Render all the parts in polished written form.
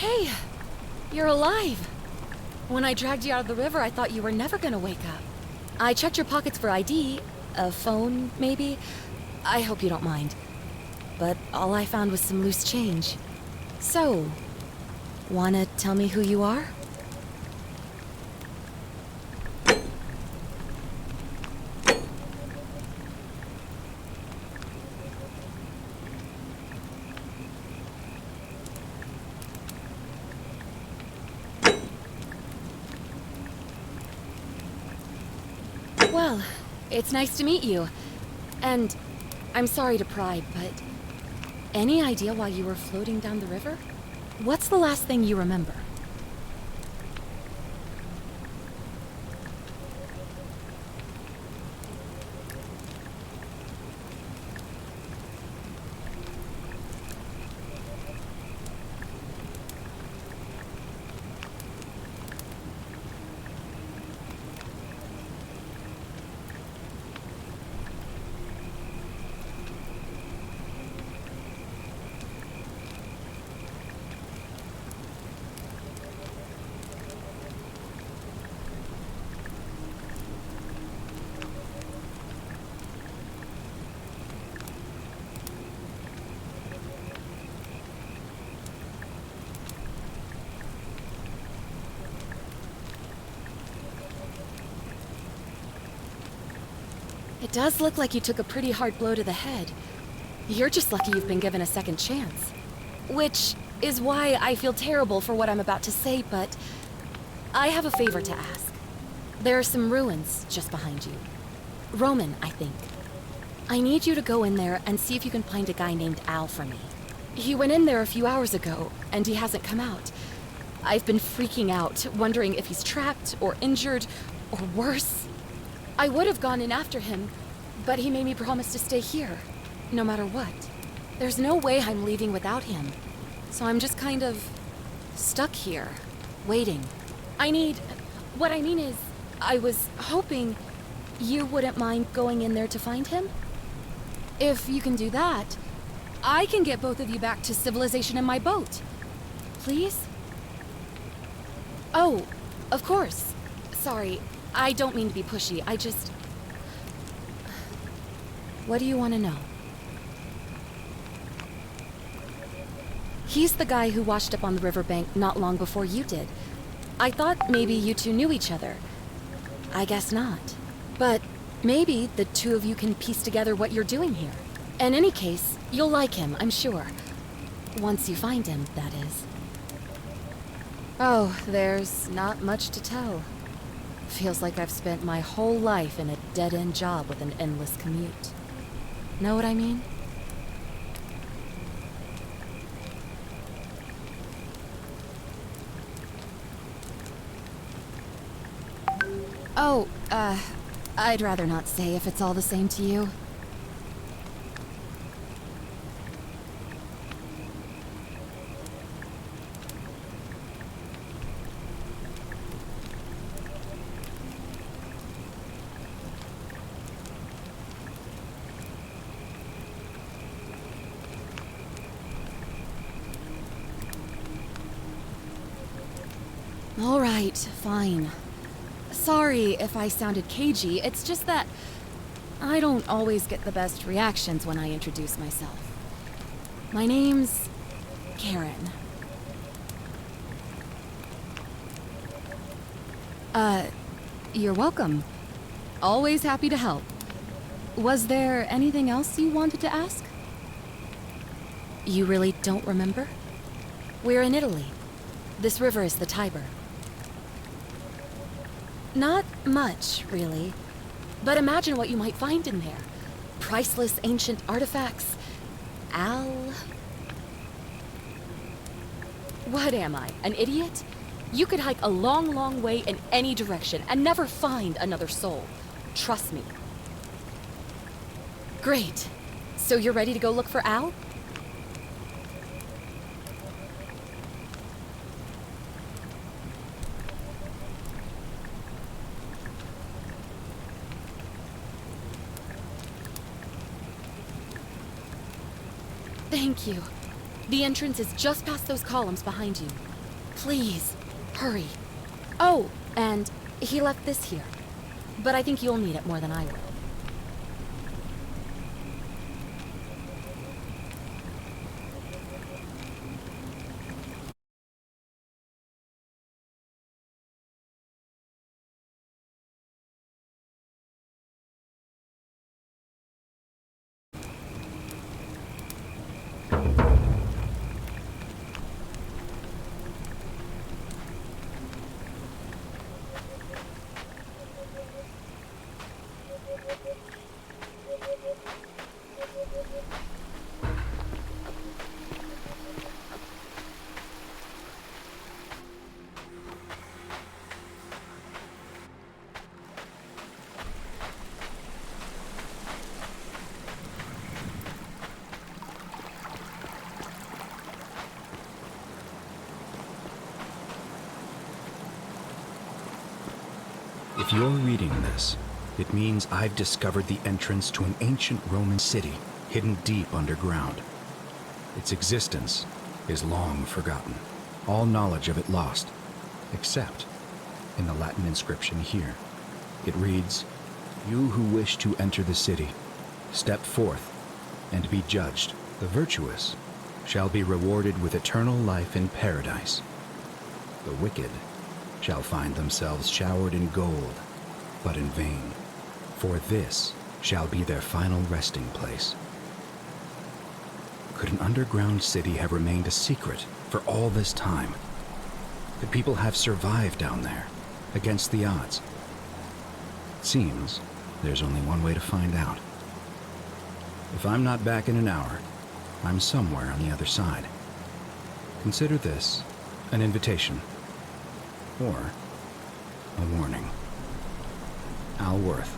Hey, you're alive. When I dragged you out of the river, I thought you were never gonna wake up. I checked your pockets for ID, a phone, maybe. I hope you don't mind. But all I found was some loose change. So, wanna tell me who you are? Well, it's nice to meet you. And I'm sorry to pry, but any idea why you were floating down the river? What's the last thing you remember? It does look like you took a pretty hard blow to the head. You're just lucky you've been given a second chance. Which is why I feel terrible for what I'm about to say, but I have a favor to ask. There are some ruins just behind you. Roman, I think. I need you to go in there and see if you can find a guy named Al for me. He went in there a few hours ago, and he hasn't come out. I've been freaking out, wondering if he's trapped or injured or worse. I would have gone in after him, but he made me promise to stay here, no matter what. There's no way I'm leaving without him, so I'm just kind of stuck here, waiting. What I mean is, I was hoping you wouldn't mind going in there to find him. If you can do that, I can get both of you back to civilization in my boat. Please? Oh, of course. Sorry. I don't mean to be pushy, What do you want to know? He's the guy who washed up on the riverbank not long before you did. I thought maybe you two knew each other. I guess not. But maybe the two of you can piece together what you're doing here. In any case, you'll like him, I'm sure. Once you find him, that is. Oh, there's not much to tell. Feels like I've spent my whole life in a dead-end job with an endless commute. Know what I mean? Oh, I'd rather not say if it's all the same to you. All right, fine. Sorry if I sounded cagey, it's just that I don't always get the best reactions when I introduce myself. My name's Karen. You're welcome. Always happy to help. Was there anything else you wanted to ask? You really don't remember? We're in Italy. This river is the Tiber. Not much, really. But imagine what you might find in there. Priceless ancient artifacts. Al... What am I, an idiot? You could hike a long, long way in any direction and never find another soul. Trust me. Great. So you're ready to go look for Al? Thank you. The entrance is just past those columns behind you. Please, hurry. Oh, and he left this here. But I think you'll need it more than I will. If you're reading this, it means I've discovered the entrance to an ancient Roman city hidden deep underground. Its existence is long forgotten, all knowledge of it lost, except in the Latin inscription here. It reads, "You who wish to enter the city, step forth and be judged. The virtuous shall be rewarded with eternal life in paradise. The wicked shall find themselves showered in gold, but in vain, for this shall be their final resting place." Could an underground city have remained a secret for all this time? Could people have survived down there, against the odds? It seems there's only one way to find out. If I'm not back in an hour, I'm somewhere on the other side. Consider this an invitation. Or a warning. Al Worth.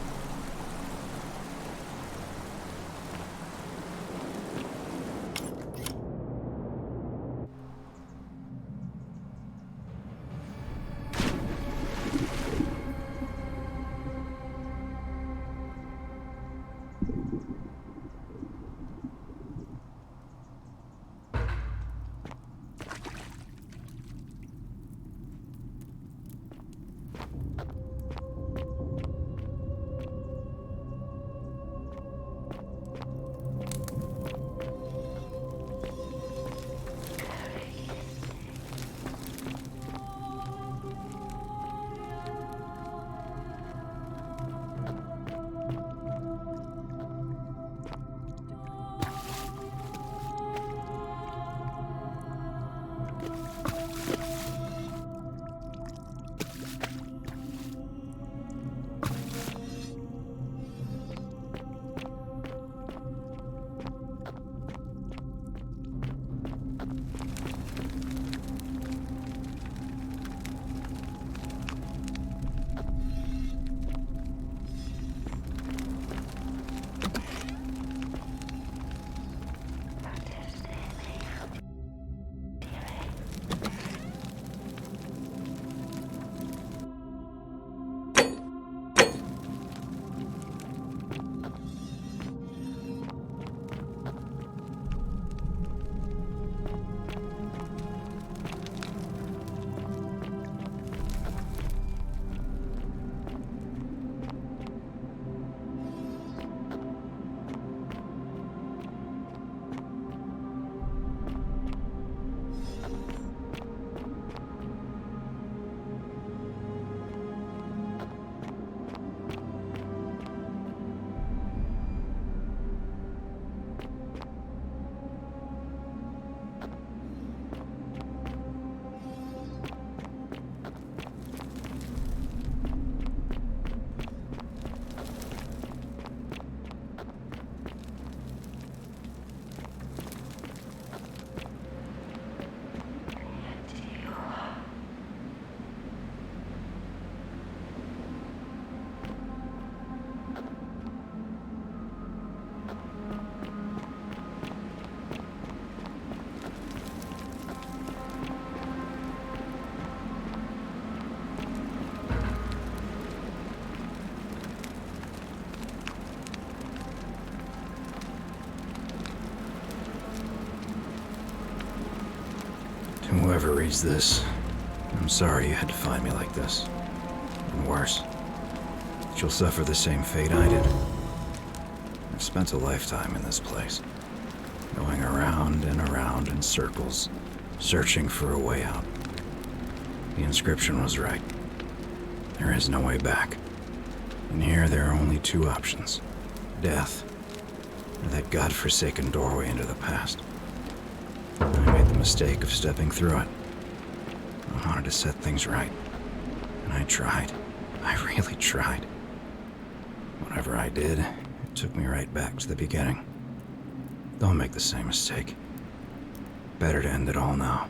Whoever reads this I'm sorry you had to find me like this. And worse. You'll suffer the same fate I did. I've spent a lifetime in this place, going around and around in circles, searching for a way out. The inscription was right. There is no way back. And here there are only two options. Death, or that godforsaken doorway into the past. I made the mistake of stepping through it. I wanted to set things right. And I tried. I really tried. Whatever I did, it took me right back to the beginning. Don't make the same mistake. Better to end it all now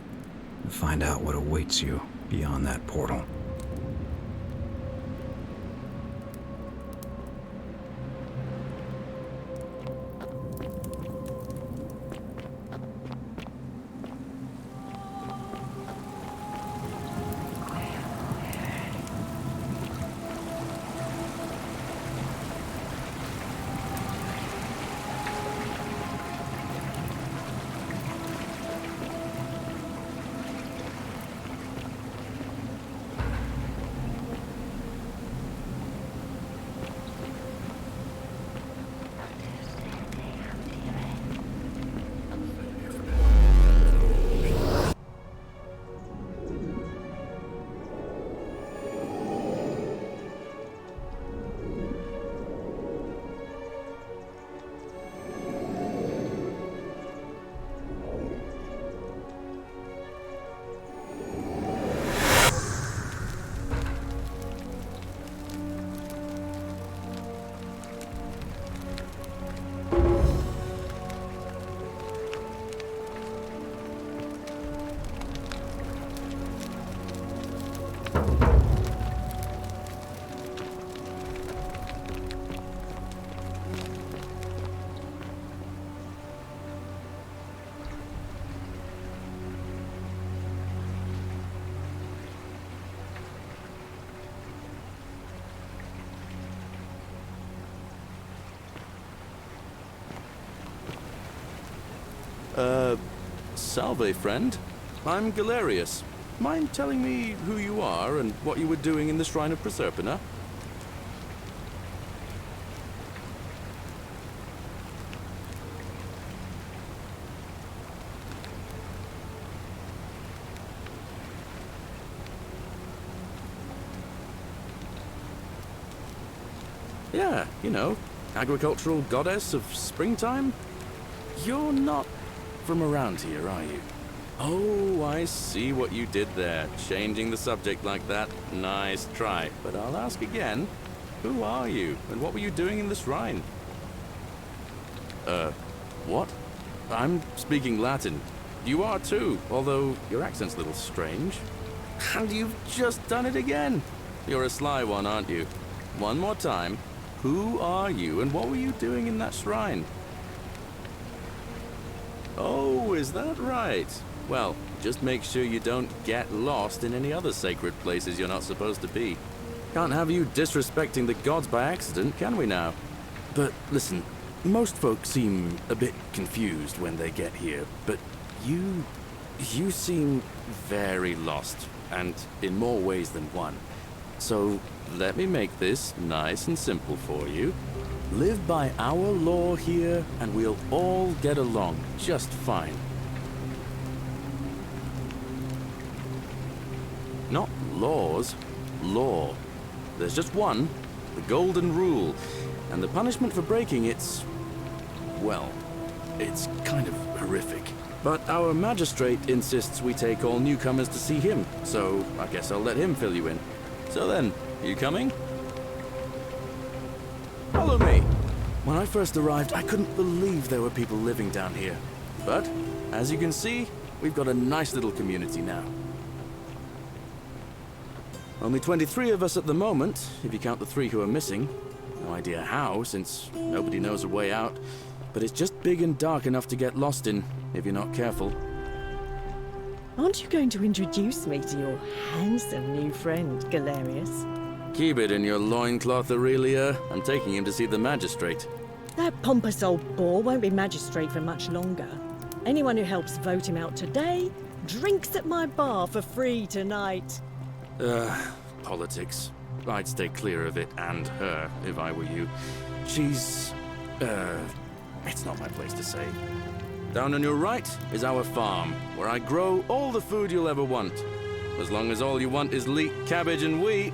and find out what awaits you beyond that portal. Salve, friend. I'm Galerius. Mind telling me who you are and what you were doing in the Shrine of Proserpina? Yeah, you know, agricultural goddess of springtime? You're not from around here, are you? Oh, I see what you did there. Changing the subject like that. Nice try. But I'll ask again. Who are you? And what were you doing in the shrine? What? I'm speaking Latin. You are too, although your accent's a little strange. And you've just done it again. You're a sly one, aren't you? One more time. Who are you and what were you doing in that shrine? Oh, is that right? Well, just make sure you don't get lost in any other sacred places you're not supposed to be. Can't have you disrespecting the gods by accident, can we now? But listen, most folks seem a bit confused when they get here, but you seem very lost, and in more ways than one. So let me make this nice and simple for you. Live by our law here, and we'll all get along just fine. Not laws, law. There's just one, the golden rule, and the punishment for breaking it's, well, it's kind of horrific. But our magistrate insists we take all newcomers to see him, so I guess I'll let him fill you in. So then, you coming? Follow me. When I first arrived, I couldn't believe there were people living down here. But, as you can see, we've got a nice little community now. Only 23 of us at the moment, if you count the 3 who are missing. No idea how, since nobody knows a way out. But it's just big and dark enough to get lost in, if you're not careful. Aren't you going to introduce me to your handsome new friend, Galerius? Keep it in your loincloth, Aurelia. I'm taking him to see the magistrate. That pompous old bore won't be magistrate for much longer. Anyone who helps vote him out today drinks at my bar for free tonight. Politics. I'd stay clear of it and her if I were you. She's... it's not my place to say. Down on your right is our farm, where I grow all the food you'll ever want. As long as all you want is leek, cabbage, and wheat.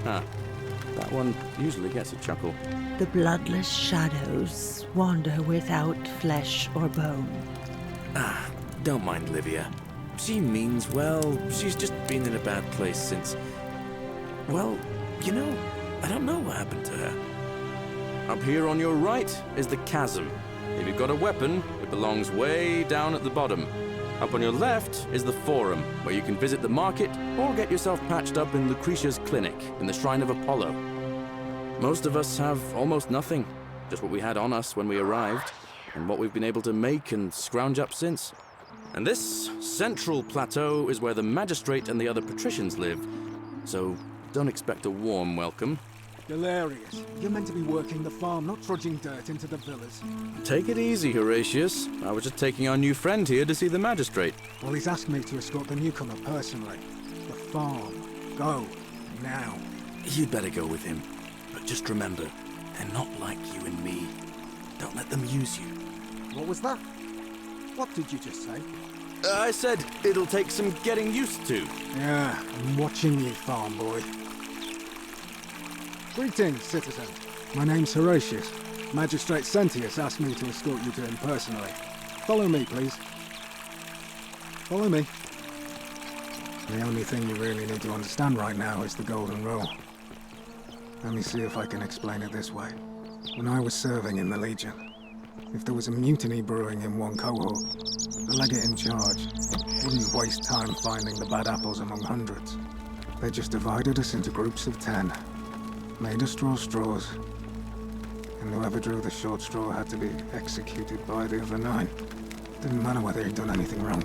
Huh. That one usually gets a chuckle. The bloodless shadows wander without flesh or bone. Don't mind Livia. She means well. She's just been in a bad place since... Well, you know, I don't know what happened to her. Up here on your right is the chasm. If you've got a weapon, it belongs way down at the bottom. Up on your left is the forum, where you can visit the market or get yourself patched up in Lucretia's clinic in the Shrine of Apollo. Most of us have almost nothing, just what we had on us when we arrived, and what we've been able to make and scrounge up since. And this central plateau is where the magistrate and the other patricians live, so don't expect a warm welcome. Hilarious. You're meant to be working the farm, not trudging dirt into the villas. Take it easy, Horatius. I was just taking our new friend here to see the magistrate. Well, he's asked me to escort the newcomer personally. The farm. Go. Now. You'd better go with him. But just remember, they're not like you and me. Don't let them use you. What was that? What did you just say? I said it'll take some getting used to. Yeah, I'm watching you, farm boy. Greetings, citizen. My name's Horatius. Magistrate Sentius asked me to escort you to him personally. Follow me, please. Follow me. The only thing you really need to understand right now is the golden rule. Let me see if I can explain it this way. When I was serving in the Legion, if there was a mutiny brewing in one cohort, the legate in charge wouldn't waste time finding the bad apples among hundreds. They just divided us into groups of 10. Made us draw straws, and whoever drew the short straw had to be executed by the other 9. Didn't matter whether he'd done anything wrong.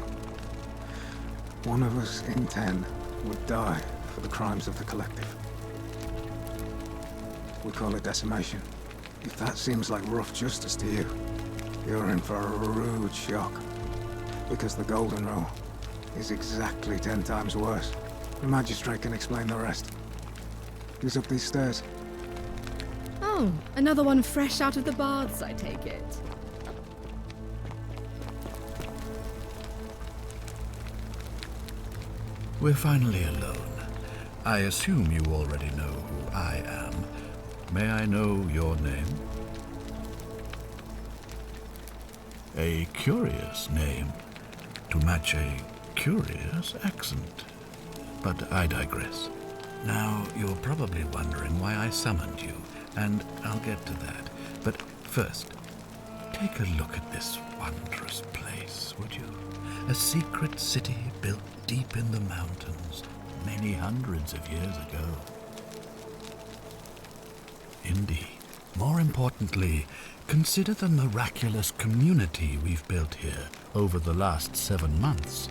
One of us in 10 would die for the crimes of the collective. We call it decimation. If that seems like rough justice to you, you're in for a rude shock. Because the golden rule is exactly 10 times worse. The magistrate can explain the rest. Who's up these stairs? Oh, another one fresh out of the baths, I take it. We're finally alone. I assume you already know who I am. May I know your name? A curious name to match a curious accent. But I digress. Now, you're probably wondering why I summoned you, and I'll get to that. But first, take a look at this wondrous place, would you? A secret city built deep in the mountains, many hundreds of years ago. Indeed. More importantly, consider the miraculous community we've built here over the last 7 months.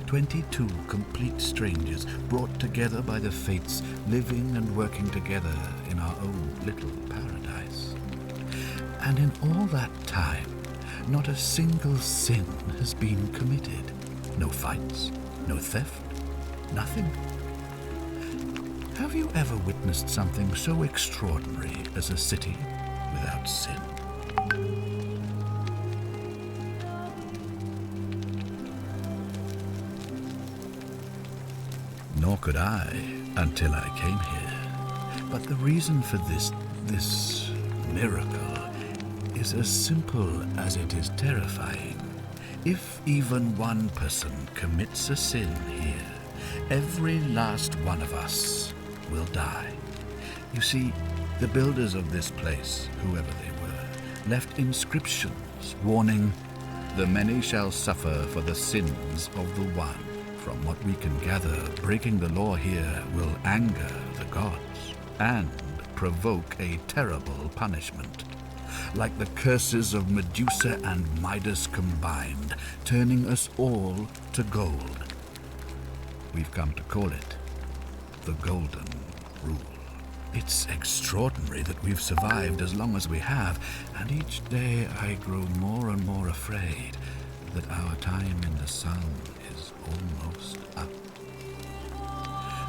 22 complete strangers brought together by the fates, living and working together in our own little paradise. And in all that time, not a single sin has been committed. No fights, no theft, nothing. Have you ever witnessed something so extraordinary as a city without sin? Nor could I until I came here. But the reason for this miracle is as simple as it is terrifying. If even one person commits a sin here, every last one of us will die. You see, the builders of this place, whoever they were, left inscriptions warning, "The many shall suffer for the sins of the one." From what we can gather, breaking the law here will anger the gods and provoke a terrible punishment. Like the curses of Medusa and Midas combined, turning us all to gold. We've come to call it the Golden Rule. It's extraordinary that we've survived as long as we have, and each day I grow more and more afraid that our time in the sun is almost up.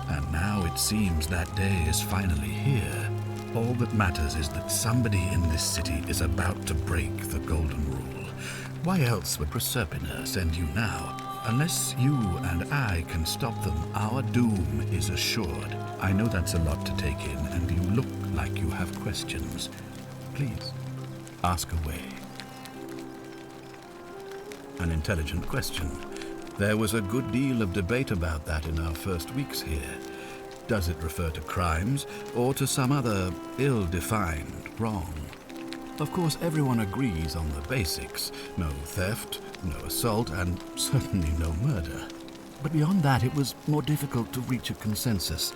And now it seems that day is finally here. All that matters is that somebody in this city is about to break the golden rule. Why else would Proserpina send you now? Unless you and I can stop them, our doom is assured. I know that's a lot to take in, and you look like you have questions. Please, ask away. An intelligent question. There was a good deal of debate about that in our first weeks here. Does it refer to crimes or to some other ill-defined wrong? Of course, everyone agrees on the basics. No theft, no assault, and certainly no murder. But beyond that, it was more difficult to reach a consensus.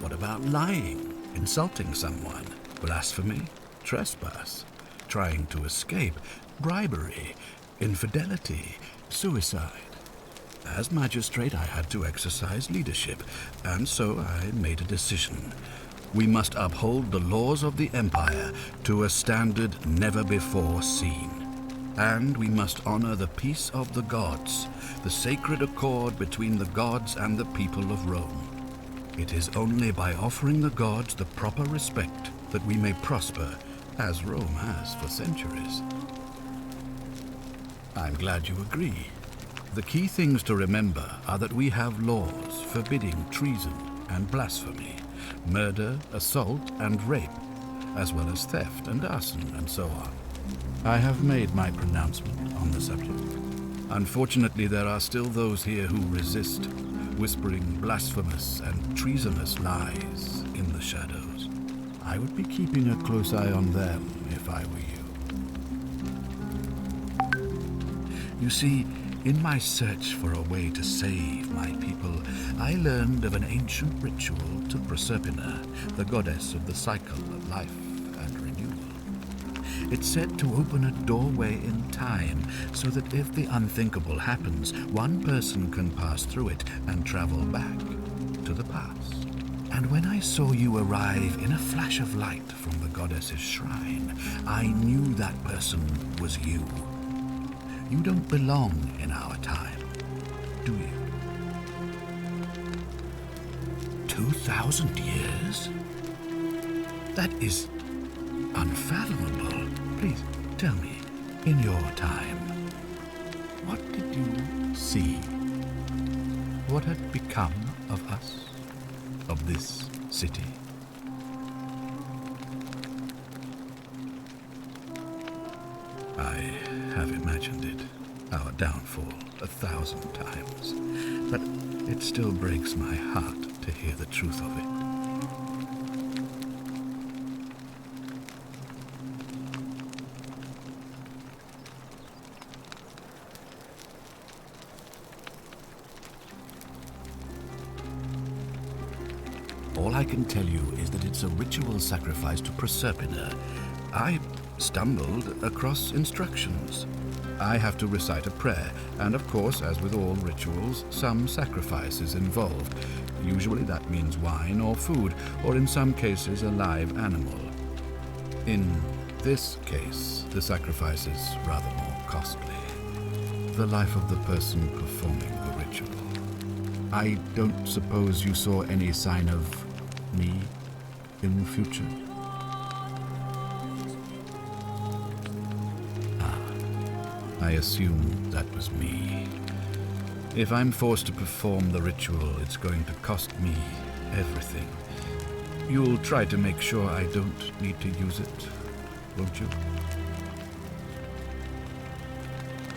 What about lying, insulting someone, blasphemy, trespass, trying to escape, bribery, infidelity, suicide? As magistrate, I had to exercise leadership, and so I made a decision. We must uphold the laws of the Empire to a standard never before seen. And we must honor the peace of the gods, the sacred accord between the gods and the people of Rome. It is only by offering the gods the proper respect that we may prosper, as Rome has for centuries. I'm glad you agree. The key things to remember are that we have laws forbidding treason and blasphemy, murder, assault, and rape, as well as theft and arson and so on. I have made my pronouncement on the subject. Unfortunately, there are still those here who resist, whispering blasphemous and treasonous lies in the shadows. I would be keeping a close eye on them if I were you. You see, in my search for a way to save my people, I learned of an ancient ritual to Proserpina, the goddess of the cycle of life and renewal. It's said to open a doorway in time so that if the unthinkable happens, one person can pass through it and travel back to the past. And when I saw you arrive in a flash of light from the goddess's shrine, I knew that person was you. You don't belong in our time, do you? 2,000 years? That is unfathomable. Please, tell me, in your time, what did you see? What had become of us, of this city? I have imagined it, our downfall, 1,000 times, but it still breaks my heart to hear the truth of it. All I can tell you is that it's a ritual sacrifice to Proserpina. I stumbled across instructions. I have to recite a prayer, and of course, as with all rituals, some sacrifice is involved. Usually that means wine or food, or in some cases a live animal. In this case, the sacrifice is rather more costly. The life of the person performing the ritual. I don't suppose you saw any sign of me in the future? I assume that was me. If I'm forced to perform the ritual, it's going to cost me everything. You'll try to make sure I don't need to use it, won't you?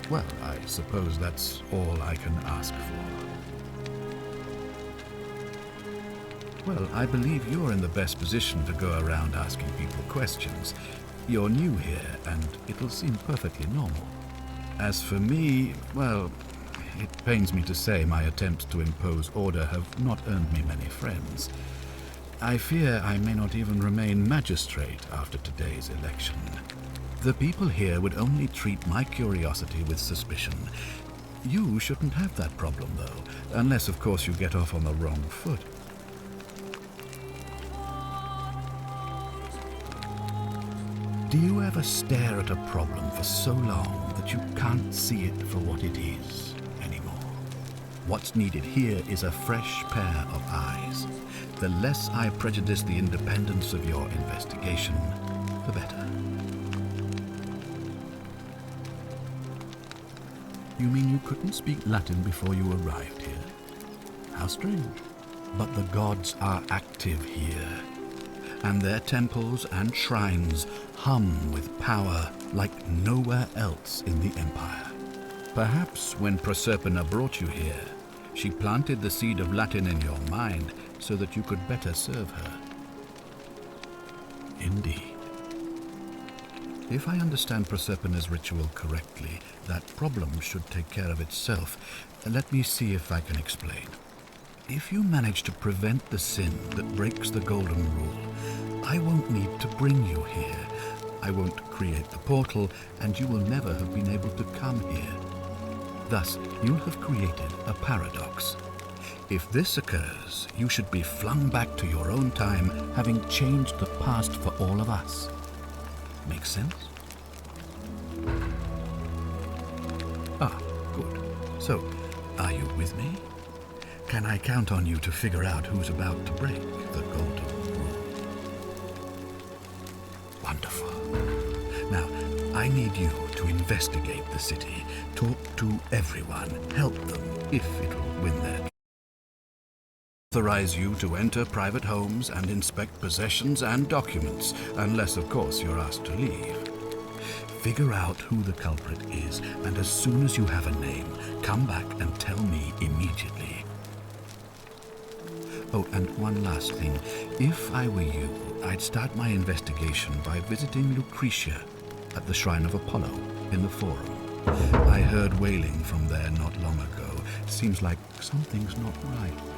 Well, I suppose that's all I can ask for. Well, I believe you're in the best position to go around asking people questions. You're new here, and it'll seem perfectly normal. As for me, well, it pains me to say my attempts to impose order have not earned me many friends. I fear I may not even remain magistrate after today's election. The people here would only treat my curiosity with suspicion. You shouldn't have that problem, though, unless, of course, you get off on the wrong foot. Do you ever stare at a problem for so long that you can't see it for what it is anymore? What's needed here is a fresh pair of eyes. The less I prejudice the independence of your investigation, the better. You mean you couldn't speak Latin before you arrived here? How strange. But the gods are active here, and their temples and shrines hum with power like nowhere else in the Empire. Perhaps when Proserpina brought you here, she planted the seed of Latin in your mind so that you could better serve her. Indeed. If I understand Proserpina's ritual correctly, that problem should take care of itself. Let me see if I can explain. If you manage to prevent the sin that breaks the Golden Rule, I won't need to bring you here. I won't create the portal, and you will never have been able to come here. Thus, you'll have created a paradox. If this occurs, you should be flung back to your own time, having changed the past for all of us. Make sense? Ah, good. So, are you with me? Can I count on you to figure out who's about to break the Golden Rule? Wonderful. Now, I need you to investigate the city, talk to everyone, help them if it will win their trust. Authorize you to enter private homes and inspect possessions and documents, unless, of course, you're asked to leave. Figure out who the culprit is, and as soon as you have a name, come back and tell me immediately. Oh, and one last thing. If I were you, I'd start my investigation by visiting Lucretia at the Shrine of Apollo in the Forum. I heard wailing from there not long ago. Seems like something's not right.